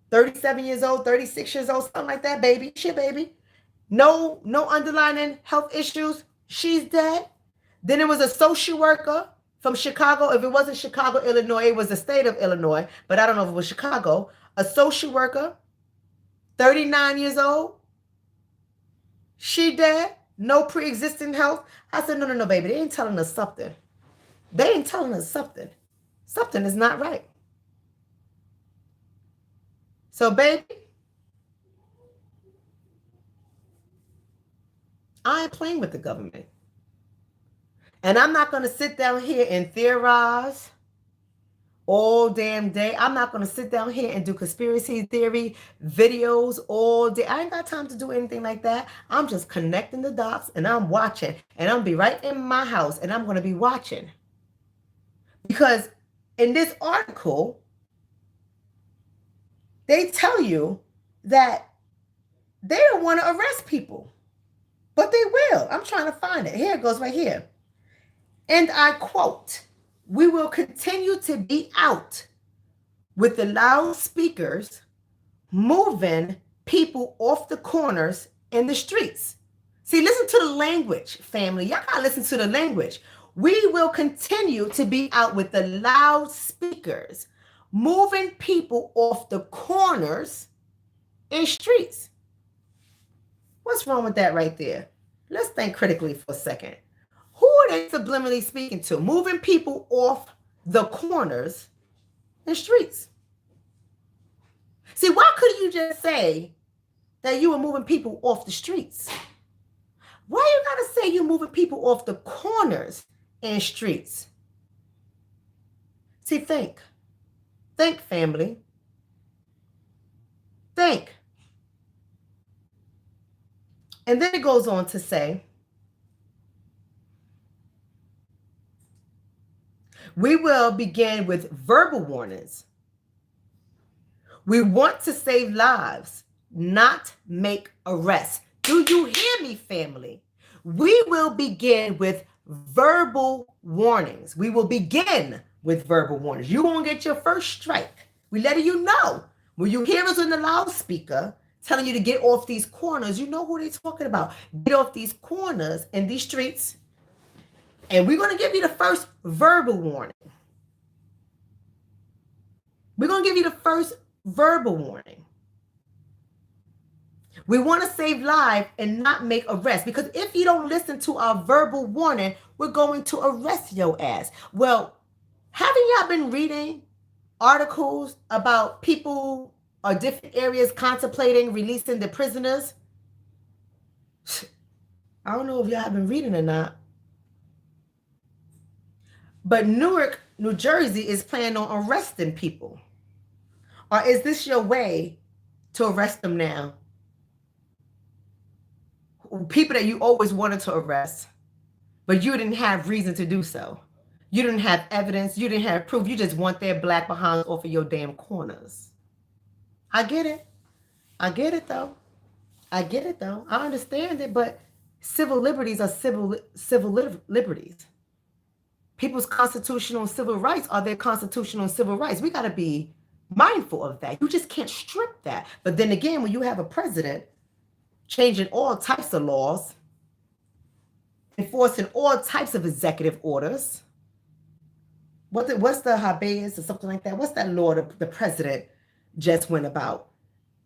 37 years old, 36 years old, something like that, baby. Shit, baby. No underlying health issues. She's dead. Then there was a social worker from Chicago. If it wasn't Chicago, Illinois, it was the state of Illinois, but I don't know if it was Chicago. A social worker, 39 years old. She dead. No pre-existing health. I said, no, baby. They ain't telling us something. They ain't telling us something. Something is not right. So, baby, I ain't playing with the government. And I'm not going to sit down here and theorize all damn day. I'm not going to sit down here and do conspiracy theory videos all day. I ain't got time to do anything like that. I'm just connecting the dots, and I'm watching. And I'm going to be right in my house, and I'm going to be watching. Because in this article, they tell you that they don't want to arrest people, but they will. I'm trying to find it. Here it goes right here. And I quote, "We will continue to be out with the loudspeakers, moving people off the corners in the streets." See, listen to the language, family. Y'all gotta listen to the language. We will continue to be out with the loudspeakers, moving people off the corners in streets. What's wrong with that right there? Let's think critically for a second. Who are they subliminally speaking to? Moving people off the corners and streets. See, why couldn't you just say that you were moving people off the streets? Why you gotta say you're moving people off the corners and streets? See, think. Think, family. Think. And then it goes on to say, we will begin with verbal warnings. We want to save lives, not make arrests. Do you hear me, family? We will begin with verbal warnings. We will begin with verbal warnings. You're going to get your first strike. We letting you know. When you hear us on the loudspeaker telling you to get off these corners, you know who they're talking about. Get off these corners in these streets. And we're going to give you the first verbal warning. We're going to give you the first verbal warning. We want to save lives and not make arrests, because if you don't listen to our verbal warning, we're going to arrest your ass. Well, haven't y'all been reading articles about people or different areas contemplating releasing the prisoners? I don't know if y'all have been reading or not. But Newark, New Jersey is planning on arresting people. Or is this your way to arrest them now? People that you always wanted to arrest, but you didn't have reason to do so. You didn't have evidence. You didn't have proof. You just want their black behinds off of your damn corners. I get it. I get it, though. I get it, though. I understand it, but civil liberties are civil liberties. People's constitutional and civil rights are their constitutional and civil rights. We got to be mindful of that. You just can't strip that. But then again, when you have a president changing all types of laws, enforcing all types of executive orders, what's the habeas or something like that? What's that law the president just went about?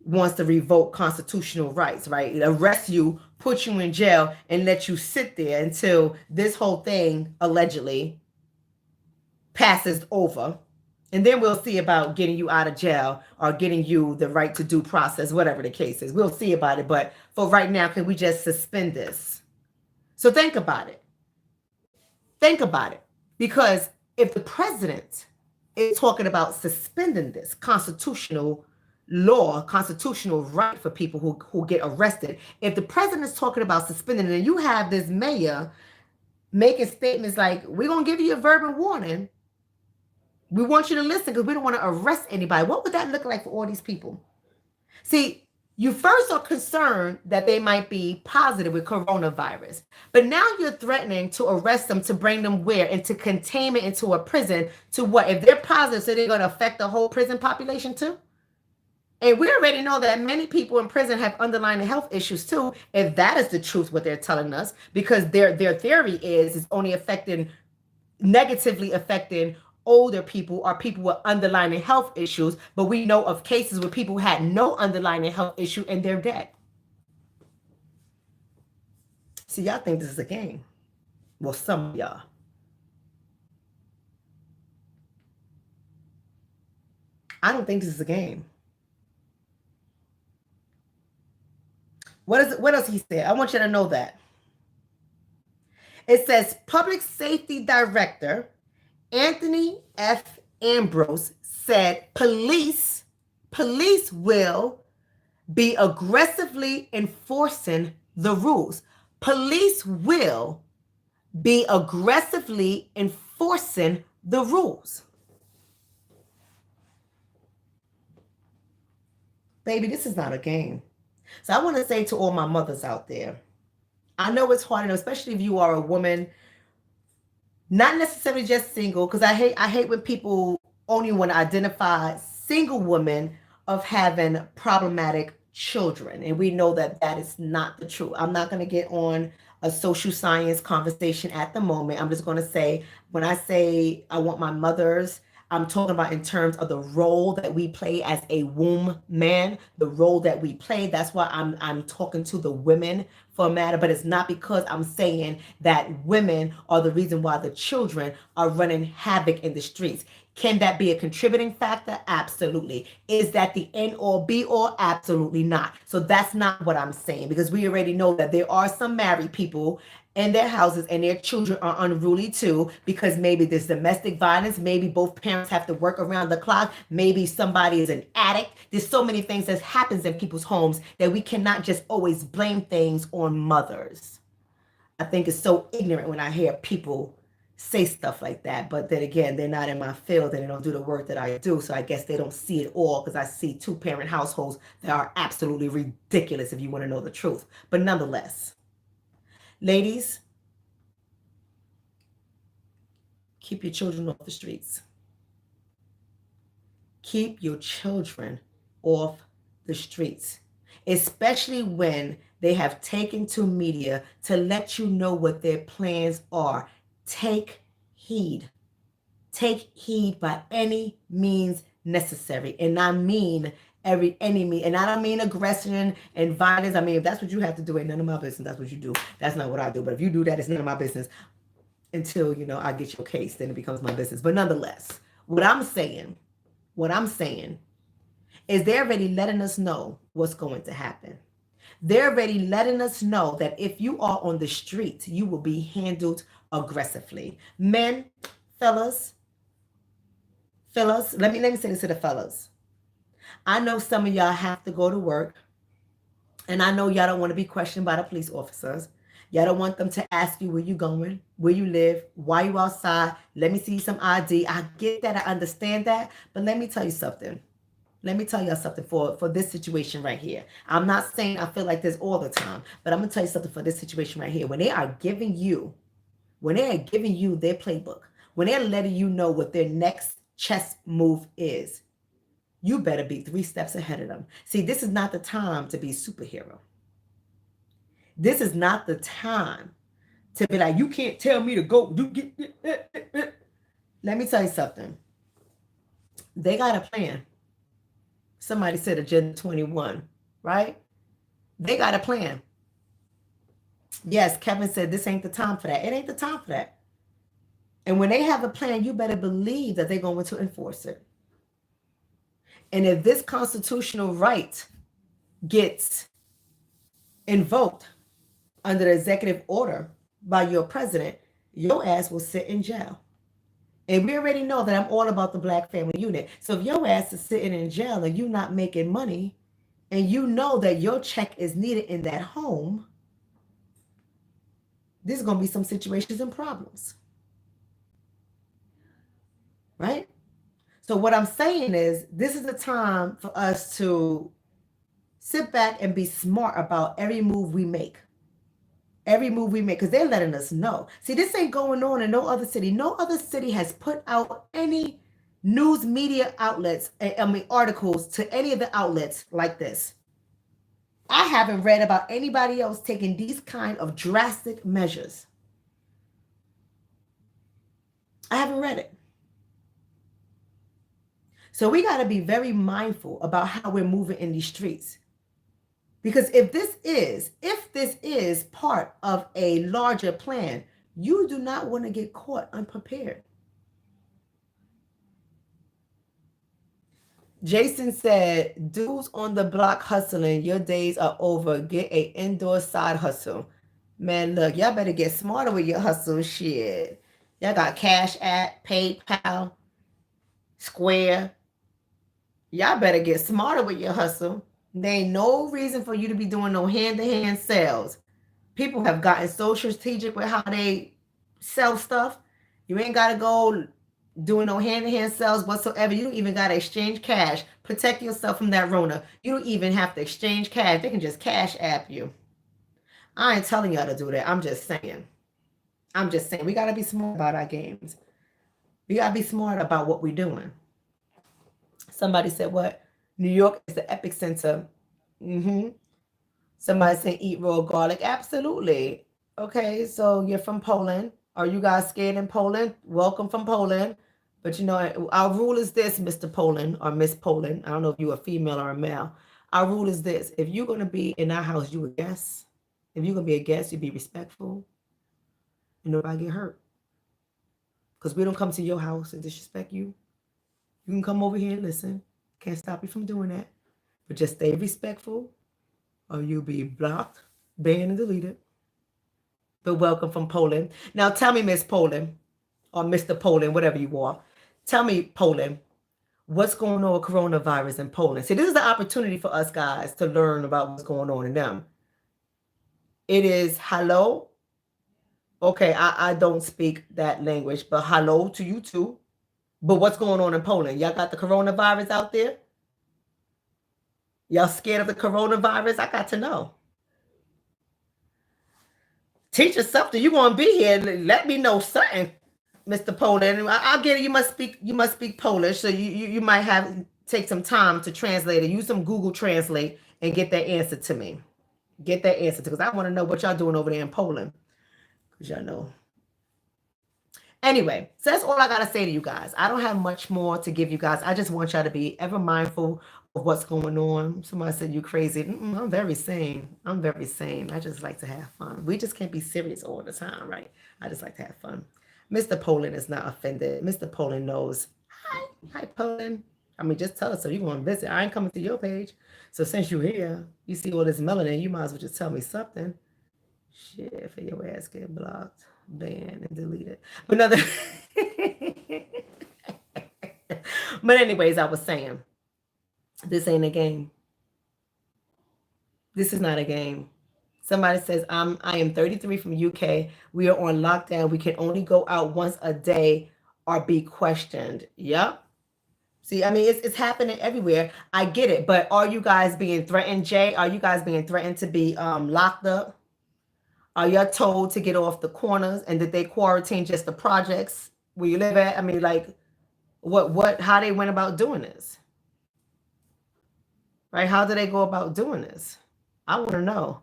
Wants to revoke constitutional rights, right? Arrest you, put you in jail, and let you sit there until this whole thing allegedly passes over. And then we'll see about getting you out of jail or getting you the right to due process, whatever the case is. We'll see about it. But for right now, can we just suspend this? So think about it. Think about it. Because if the president is talking about suspending this constitutional law, constitutional right for people who get arrested, if the president is talking about suspending it, and you have this mayor making statements like, we're going to give you a verbal warning. We want you to listen because we don't want to arrest anybody. What would that look like for all these people? See, you first are concerned that they might be positive with coronavirus, but now you're threatening to arrest them, to bring them where? Into containment, into a prison, to what? If they're positive, so they're going to affect the whole prison population too? And we already know that many people in prison have underlying health issues too, if that is the truth, what they're telling us, because their theory is it's only negatively affecting older people or people with underlying health issues, but we know of cases where people had no underlying health issue and they're dead. See, y'all think this is a game. Well, some of y'all. I don't think this is a game. What else he said? I want you to know that. It says Public Safety Director Anthony F. Ambrose said police will be aggressively enforcing the rules. Police will be aggressively enforcing the rules. Baby, this is not a game. So I want to say to all my mothers out there, I know it's hard, especially if you are a woman, not necessarily just single, because I hate when people only want to identify single women of having problematic children. And we know that that is not the truth. I'm not going to get on a social science conversation at the moment. I'm just going to say, when I say I want my mothers, I'm talking about in terms of the role that we play as a womb man, the role that we play. That's why I'm talking to the women for a matter, but it's not because I'm saying that women are the reason why the children are running havoc in the streets. Can that be a contributing factor? Absolutely. Is that the end all be all? Absolutely not. So that's not what I'm saying, because we already know that there are some married people in their houses and their children are unruly too, because maybe there's domestic violence, maybe both parents have to work around the clock, maybe somebody is an addict. There's so many things that happens in people's homes that we cannot just always blame things on mothers. I think it's so ignorant when I hear people say stuff like that, but then again, they're not in my field and they don't do the work that I do, so I guess they don't see it all, because I see two-parent households that are absolutely ridiculous if you want to know the truth. But nonetheless, ladies, keep your children off the streets. Keep your children off the streets, especially when they have taken to media to let you know what their plans are. Take heed. Take heed by any means necessary. And I mean every enemy, and I don't mean aggression and violence. I mean, if that's what you have to do, ain't none of my business. That's what you do. That's not what I do. But if you do that, it's none of my business until, I get your case, then it becomes my business. But nonetheless, what I'm saying is they're already letting us know what's going to happen. They're already letting us know that if you are on the street, you will be handled aggressively. Men, fellas, let me say this to the fellas. I know some of y'all have to go to work, and I know y'all don't want to be questioned by the police officers. Y'all don't want them to ask you where you going, where you live, why you outside. Let me see some ID. I get that. I understand that. But let me tell you something. Let me tell y'all something for this situation right here. I'm not saying I feel like this all the time, but I'm going to tell you something for this situation right here. When they are giving you their playbook, when they're letting you know what their next chess move is, you better be 3 steps ahead of them. See, this is not the time to be superhero. This is not the time to be like, you can't tell me to go do get. Let me tell you something. They got a plan. Somebody said Agenda 21, right? They got a plan. Yes, Kevin said this ain't the time for that. It ain't the time for that. And when they have a plan, you better believe that they're going to enforce it. And if this constitutional right gets invoked under the executive order by your president, your ass will sit in jail. And we already know that I'm all about the Black family unit. So if your ass is sitting in jail and you're not making money, and you know that your check is needed in that home, there's going to be some situations and problems. Right? So what I'm saying is, this is the time for us to sit back and be smart about every move we make. Every move we make, because they're letting us know. See, this ain't going on in no other city. No other city has put out any news media outlets, articles to any of the outlets like this. I haven't read about anybody else taking these kind of drastic measures. I haven't read it. So we got to be very mindful about how we're moving in these streets. Because if this is part of a larger plan, you do not want to get caught unprepared. Jason said, dudes on the block hustling, your days are over. Get a indoor side hustle. Man, look, y'all better get smarter with your hustle shit. Y'all got CashApp, PayPal, Square. Y'all better get smarter with your hustle. There ain't no reason for you to be doing no hand-to-hand sales. People have gotten so strategic with how they sell stuff. You ain't got to go doing no hand-to-hand sales whatsoever. You don't even got to exchange cash. Protect yourself from that Rona. You don't even have to exchange cash. They can just cash app you. I ain't telling y'all to do that. I'm just saying. We got to be smart about our games. We got to be smart about what we're doing. Somebody said, what? New York is the epicenter. Somebody said, eat raw garlic. Absolutely. Okay, so you're from Poland. Are you guys scared in Poland? Welcome from Poland. But you know, our rule is this, Mr. Poland or Miss Poland. I don't know if you're a female or a male. Our rule is this. If you're going to be in our house, you a guest. If you're going to be a guest, you be respectful. And nobody get hurt. Because we don't come to your house and disrespect you. You can come over here and listen. Can't stop you from doing that. But just stay respectful or you'll be blocked, banned, and deleted. But welcome from Poland. Now tell me, Miss Poland, or Mr. Poland, whatever you are. Tell me, Poland, what's going on with coronavirus in Poland? See, this is the opportunity for us guys to learn about what's going on in them. It is hello. Okay, I don't speak that language, but hello to you too. But what's going on in Poland? Y'all got the coronavirus out there? Y'all scared of the coronavirus? I got to know. Teach us something. You're going to be here. Let me know something, Mr. Poland. I'll get it. You must speak Polish, so you might have take some time to translate it. Use some Google Translate and get that answer to me. Get that answer because I want to know what y'all doing over there in Poland. Because y'all know. Anyway, so that's all I got to say to you guys. I don't have much more to give you guys. I just want y'all to be ever mindful of what's going on. Somebody said you crazy. I'm very sane. I'm very sane. I just like to have fun. We just can't be serious all the time, right? I just like to have fun. Mr. Poland is not offended. Mr. Poland knows. Hi, Poland. I mean, just tell us so you're going to visit. I ain't coming to your page. So since you're here, you see all this melanin, you might as well just tell me something. Shit, for your ass get blocked, banned, and deleted. But another. But anyways, I was saying, this ain't a game. This is not a game. Somebody says, I am 33 from UK. We are on lockdown. We can only go out once a day or be questioned. Yep. See, I mean, it's happening everywhere. I get it. But are you guys being threatened, Jay? Are you guys being threatened to be locked up? Are y'all told to get off the corners and that they quarantine just the projects where you live at? I mean, like, how they went about doing this? right? How do they go about doing this? I want to know.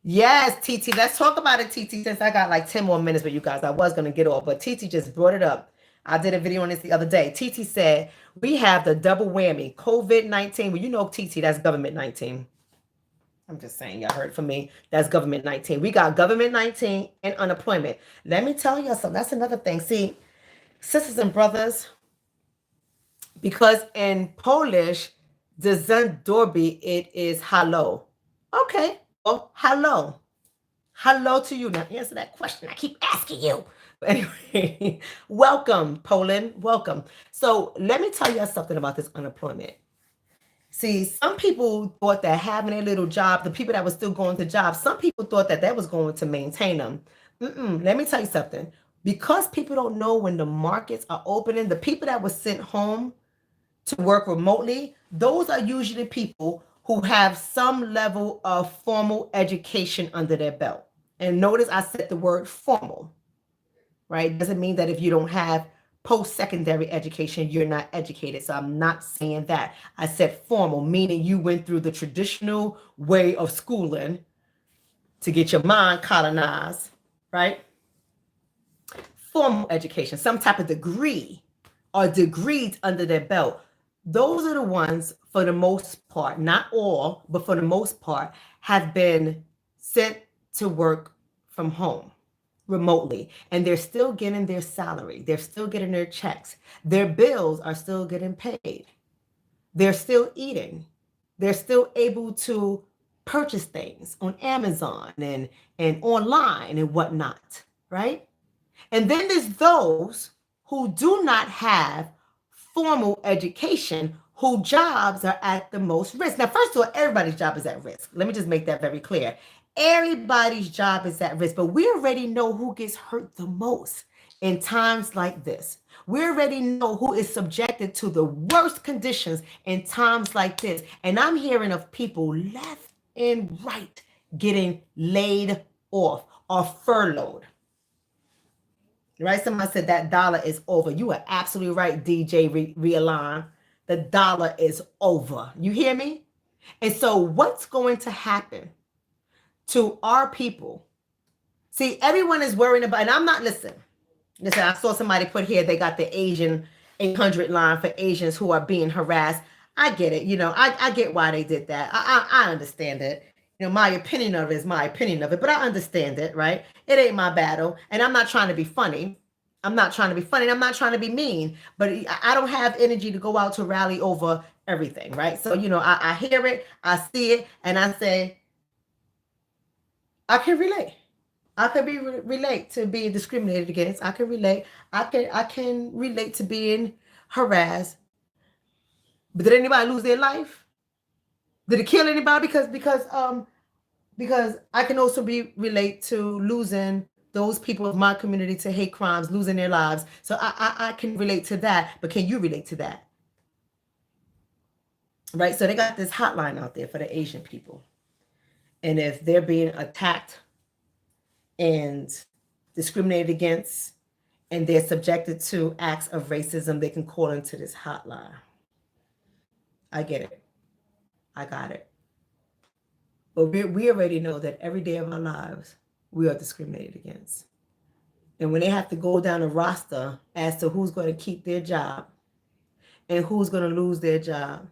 Yes, TT. Let's talk about it, TT, since I got like 10 more minutes with you guys. I was going to get off, but TT just brought it up. I did a video on this the other day. TT said, we have the double whammy, COVID-19. Well, you know, TT, that's government 19. I'm just saying, y'all heard from me. That's government 19. We got government 19 and unemployment. Let me tell you something. That's another thing. See, sisters and brothers, because in Polish, the Zandorbi, it is hello. Okay, well, hello. Hello to you. Now answer that question I keep asking you. But anyway, welcome, Poland. Welcome. So let me tell you something about this unemployment. See, some people thought that having a little job, the people that were still going to jobs, some people thought that that was going to maintain them. Let me tell you something. Because people don't know when the markets are opening, the people that were sent home to work remotely, those are usually people who have some level of formal education under their belt. And notice I said the word formal, right? Doesn't mean that if you don't have post-secondary education, you're not educated. So I'm not saying that. I said formal, meaning you went through the traditional way of schooling to get your mind colonized, right? Formal education, some type of degree or degrees under their belt. Those are the ones, for the most part, not all, but for the most part, have been sent to work from home remotely, and they're still getting their salary. They're still getting their checks. Their bills are still getting paid. They're still eating. They're still able to purchase things on Amazon and online and whatnot, right? And then there's those who do not have formal education, whose jobs are at the most risk. Now, first of all, everybody's job is at risk. Let me just make that very clear. Everybody's job is at risk, but we already know who gets hurt the most in times like this. We already know who is subjected to the worst conditions in times like this. And I'm hearing of people left and right getting laid off or furloughed. Right? Somebody said that dollar is over. You are absolutely right, DJ Realign. The dollar is over. You hear me? And so what's going to happen to our people? See, everyone is worrying about, and I'm not, listen, I saw somebody put here, they got the Asian 800 line for Asians who are being harassed. I get it. You know, I get why they did that. I understand it. You know, my opinion of it is my opinion of it, but I understand it, right? It ain't my battle. And I'm not trying to be funny. I'm not trying to be funny. I'm not trying to be mean, but I don't have energy to go out to rally over everything, right? So, you know, I hear it, I see it, and I say, I can relate. I can relate to being discriminated against. I can relate. I can relate to being harassed. But did anybody lose their life? Did it kill anybody? Because I can also relate to losing those people of my community to hate crimes, losing their lives. So I can relate to that. But can you relate to that? Right? So they got this hotline out there for the Asian people. And if they're being attacked and discriminated against, and they're subjected to acts of racism, they can call into this hotline. I get it. I got it. But we already know that every day of our lives, we are discriminated against. And when they have to go down a roster as to who's going to keep their job and who's going to lose their job,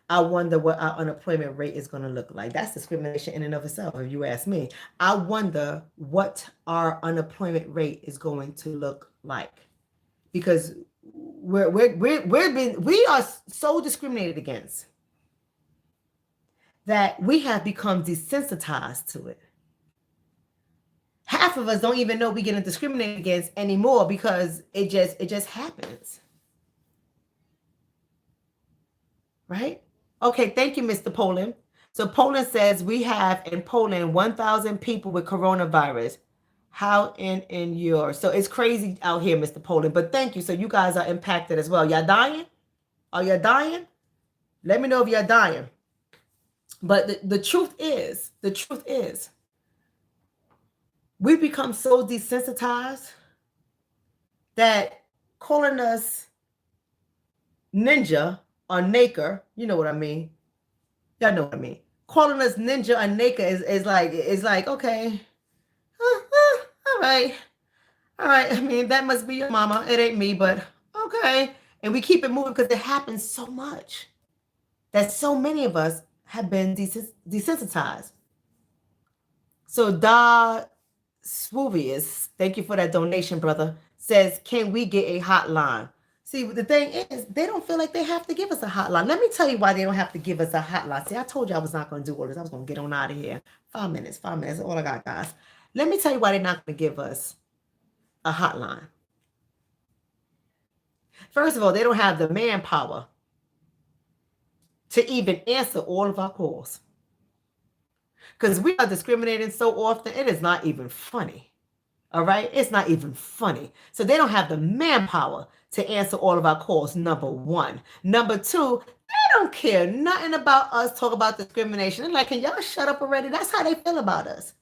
I wonder what our unemployment rate is going to look like. That's discrimination in and of itself, if you ask me. I wonder what our unemployment rate is going to look like, because we are so discriminated against that we have become desensitized to it. Half of us don't even know we're getting discriminated against anymore because it just happens. Right? Okay, thank you, Mr. Poland. So Poland says we have in Poland 1,000 people with coronavirus. How in your, so it's crazy out here, Mr. Poland. But thank you. So you guys are impacted as well. Y'all dying? Are you dying? Let me know if you're dying. But the truth is, we've become so desensitized that calling us ninja or Naker, you know what I mean. Y'all know what I mean. Calling us ninja or Naker is like, okay, all right. All right. I mean, that must be your mama. It ain't me, but okay. And we keep it moving because it happens so much that so many of us have been desensitized. So Da Swoovius, thank you for that donation, brother, says, can we get a hotline? See, the thing is, they don't feel like they have to give us a hotline. Let me tell you why they don't have to give us a hotline. See, I told you I was not going to do all this. I was going to get on out of here. 5 minutes. That's all I got, guys. Let me tell you why they're not going to give us a hotline. First of all, they don't have the manpower to even answer all of our calls. Because we are discriminating so often, it is not even funny. All right? It's not even funny. So they don't have the manpower to answer all of our calls, number one. Number two, they don't care nothing about us talk about discrimination. They're like, can y'all shut up already? That's how they feel about us.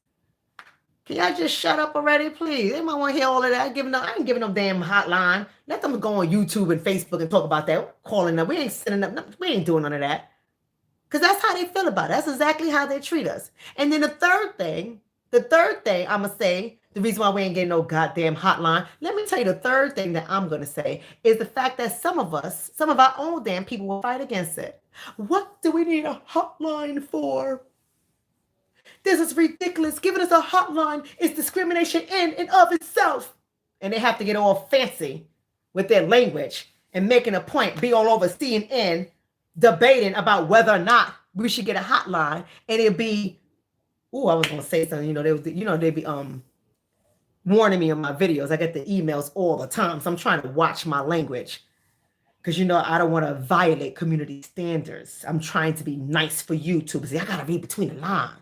Can y'all just shut up already, please? They might want to hear all of that. I ain't giving them damn hotline. Let them go on YouTube and Facebook and talk about that. We're calling them. We ain't sending up. We ain't doing none of that. Because that's how they feel about it. That's exactly how they treat us. And then the third thing I'm going to say, the reason why we ain't getting no goddamn hotline, let me tell you the third thing that I'm going to say is the fact that some of our own damn people will fight against it. What do we need a hotline for? This is ridiculous. Giving us a hotline is discrimination in and of itself. And they have to get all fancy with their language and making a point, be all over CNN, debating about whether or not we should get a hotline. And it'll be, I was going to say something, they'd be warning me on my videos. I get the emails all the time. So I'm trying to watch my language because, I don't want to violate community standards. I'm trying to be nice for YouTube. See, I got to read between the lines.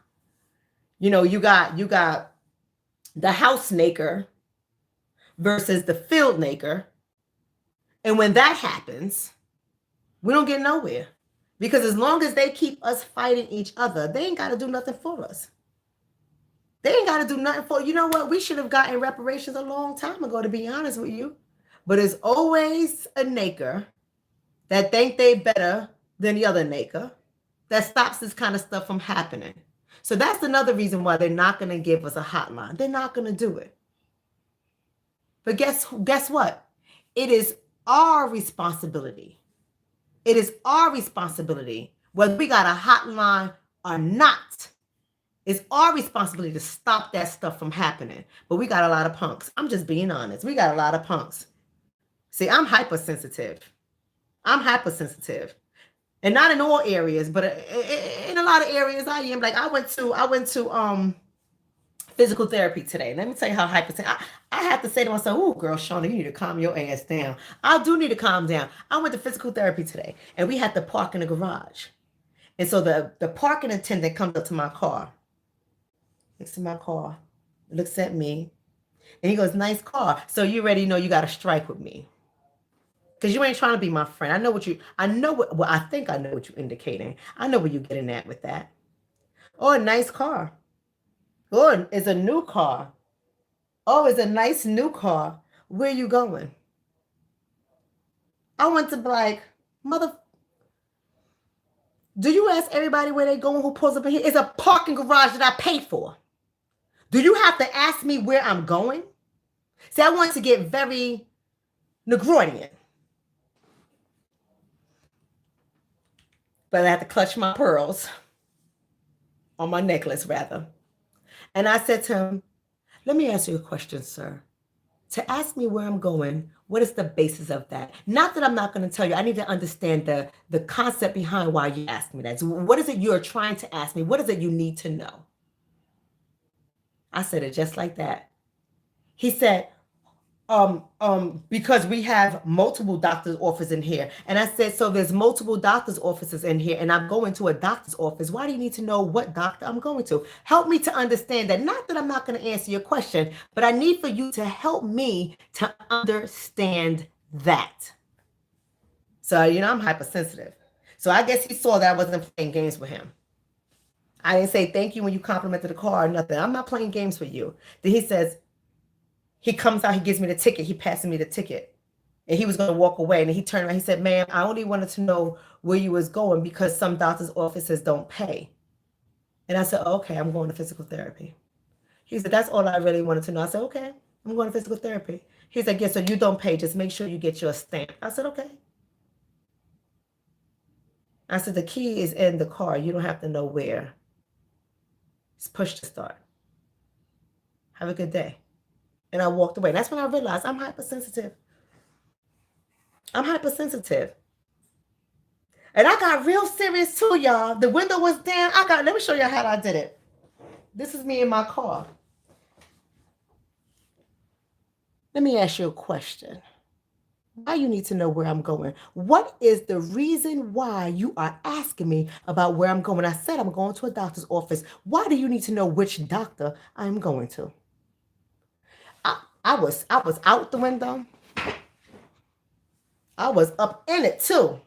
You got the house naker versus the field naker. And when that happens, we don't get nowhere. Because as long as they keep us fighting each other, they ain't got to do nothing for us. They ain't got to do nothing for, you know what? We should have gotten reparations a long time ago, to be honest with you. But it's always a naker that think they better than the other naker that stops this kind of stuff from happening. So that's another reason why they're not going to give us a hotline. They're not going to do it. But guess what? It is our responsibility. It is our responsibility, whether we got a hotline or not. It's our responsibility to stop that stuff from happening. But we got a lot of punks. I'm just being honest. We got a lot of punks. See, I'm hypersensitive. And not in all areas, but in a lot of areas I am. Like I went to physical therapy today. Let me tell you how hypersensitive. I have to say to myself, "Oh, girl, Shonna, you need to calm your ass down." I do need to calm down. I went to physical therapy today, and we had to park in the garage. And so the parking attendant comes up to my car, looks at my car, looks at me, and he goes, "Nice car." So you already know you got to strike with me. Because you ain't trying to be my friend. I think I know what you're indicating. I know where you're getting at with that. Oh, a nice car. Oh, it's a new car. Oh, it's a nice new car. Where are you going? I want to be like, do you ask everybody where they going who pulls up in here? It's a parking garage that I paid for. Do you have to ask me where I'm going? See, I want to get very Negroidian. But I had to clutch my pearls on my necklace, rather. And I said to him, let me ask you a question, sir. To ask me where I'm going, what is the basis of that? Not that I'm not going to tell you. I need to understand the concept behind why you asked me that. So what is it you're trying to ask me? What is it you need to know? I said it just like that. He said, because we have multiple doctor's offices in here. And I said, so there's multiple doctor's offices in here and I'm going to a doctor's office. Why do you need to know what doctor I'm going to? Help me to understand that. Not that I'm not going to answer your question, but I need for you to help me to understand that. So, I'm hypersensitive. So I guess he saw that I wasn't playing games with him. I didn't say thank you when you complimented the car or nothing. I'm not playing games with you. Then he says, he comes out, he gives me the ticket. He passes me the ticket. And he was going to walk away. And he turned around. He said, ma'am, I only wanted to know where you was going because some doctor's offices don't pay. And I said, okay, I'm going to physical therapy. He said, that's all I really wanted to know. I said, okay, I'm going to physical therapy. He's like, yeah, so you don't pay. Just make sure you get your stamp. I said, okay. I said, the key is in the car. You don't have to know where. It's push to start. Have a good day. And I walked away. That's when I realized I'm hypersensitive. I'm hypersensitive. And I got real serious too, y'all. The window was down. Let me show you how I did it. This is me in my car. Let me ask you a question. Why you need to know where I'm going? What is the reason why you are asking me about where I'm going? I said I'm going to a doctor's office. Why do you need to know which doctor I'm going to? I was out the window. I was up in it too.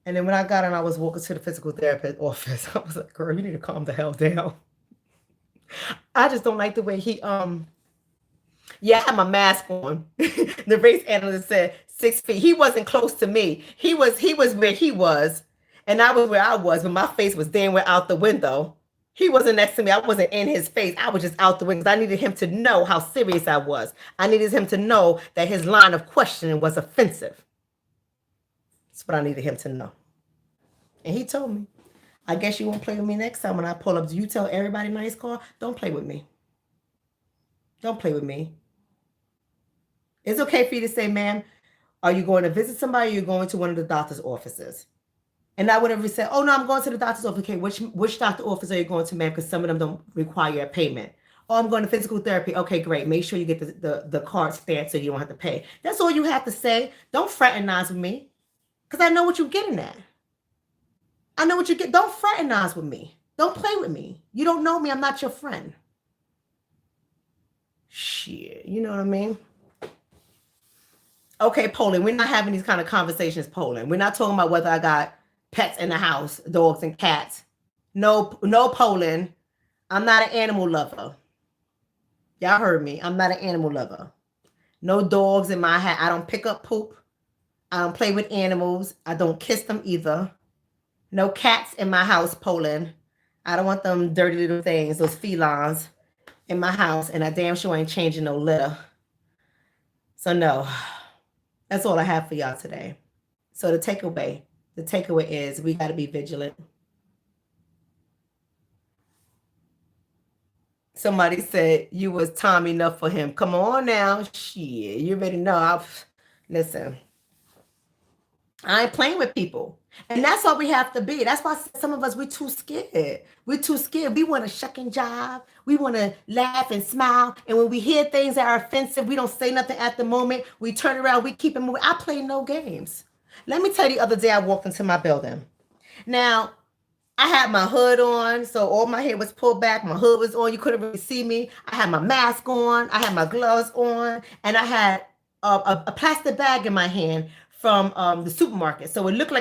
And then when I got in, I was walking to the physical therapist office. I was like, girl, you need to calm the hell down. I just don't like the way he, yeah, I had my mask on. The race analyst said 6 feet. He wasn't close to me. He was where he was, and I was where I was, but my face was damn well out the window. He wasn't next to me. I wasn't in his face. I was just out the window. I needed him to know how serious I was. I needed him to know that his line of questioning was offensive. That's what I needed him to know. And he told me, I guess you won't play with me next time when I pull up. Do you tell everybody in my car, don't play with me. Don't play with me. It's okay for you to say, ma'am, are you going to visit somebody or are you going to one of the doctor's offices? And I would have said, oh, no, I'm going to the doctor's office. Okay, which doctor office are you going to, ma'am? Because some of them don't require a payment. Oh, I'm going to physical therapy. Okay, great. Make sure you get the card stamped so you don't have to pay. That's all you have to say. Don't fraternize with me because I know what you're getting at. I know what you get. Don't fraternize with me. Don't play with me. You don't know me. I'm not your friend. Shit, you know what I mean? Okay, Poland, we're not having these kind of conversations, Poland. We're not talking about whether I got pets in the house, dogs and cats. No, Poland. I'm not an animal lover. Y'all heard me. I'm not an animal lover. No dogs in my house. I don't pick up poop. I don't play with animals. I don't kiss them either. No cats in my house, Poland. I don't want them dirty little things, those felines in my house. And I damn sure ain't changing no litter. So no. That's all I have for y'all today. So the takeaway is we got to be vigilant. Somebody said you was time enough for him. Come on now. Shit, you already know. Listen, I ain't playing with people. And that's what we have to be. That's why some of us, we're too scared. We're too scared. We want to shuck and jive. We want to laugh and smile. And when we hear things that are offensive, we don't say nothing at the moment. We turn around. We keep it moving. I play no games. Let me tell you, the other day I walked into my building. Now, I had my hood on, so all my hair was pulled back. My hood was on. You couldn't really see me. I had my mask on. I had my gloves on. And I had a plastic bag in my hand from the supermarket. So it looked like